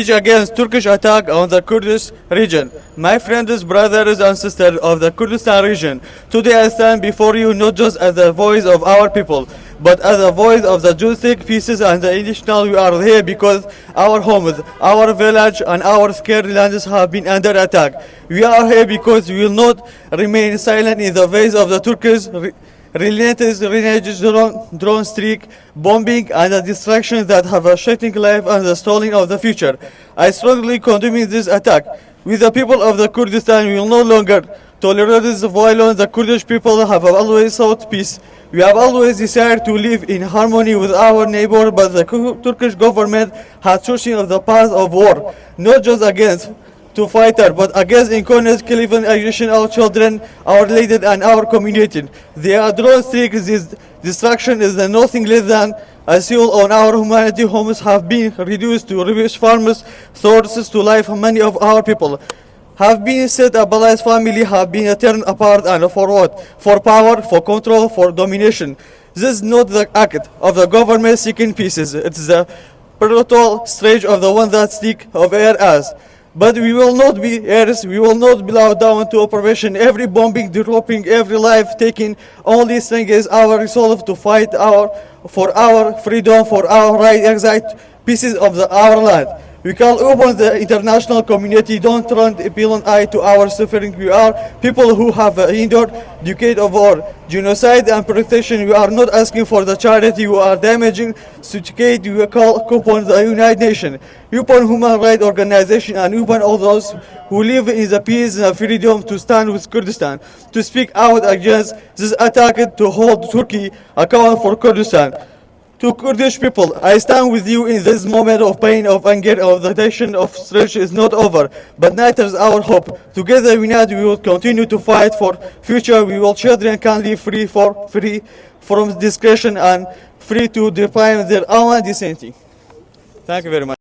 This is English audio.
Against Turkish attack on the Kurdish region. My friends, brothers and sisters of the Kurdistan region, today I stand before you not just as the voice of our people, but as the voice of the justice pieces and the national. We are here because our homes, our village and our scared lands have been under attack. We are here because we will not remain silent in the face of the Turkish relentless drone streak, bombing and the destruction that have a shaking life and the stalling of the future. I strongly condemn this attack. We the people of the Kurdistan will no longer tolerate this violence. The Kurdish people have always sought peace. We have always desired to live in harmony with our neighbor, but the Turkish government has chosen the path of war, not just against to fighter, but against incarnate killing aggression our children, our ladies and our community. The drone streak, this destruction is nothing less than a seal on our humanity. Homes have been reduced to rubbish farms, sources to life. Many of our people have been set up, allies family have been torn apart, and for what? For power, for control, for domination. This is not the act of the government seeking pieces. It's the brutal stage of the one that seek of air as. But we will not be heirs, we will not be allowed down to operation. Every bombing, dropping, every life taken, only thing is our resolve to fight for our freedom, for our right, exact pieces of our land. We call upon the international community, don't turn a blind eye to our suffering. We are people who have endured decades of war, genocide and protection. We are not asking for the charity, we are damaging society. We call upon the United Nations, upon human rights organization and upon all those who live in the peace and freedom to stand with Kurdistan, to speak out against this attack, to hold Turkey accountable for Kurdistan. To Kurdish people, I stand with you in this moment of pain, of anger, of the tension, of stretch is not over, but neither is our hope. Together united, we will continue to fight for future. We will children can live free from discretion and free to define their own decency. Thank you very much.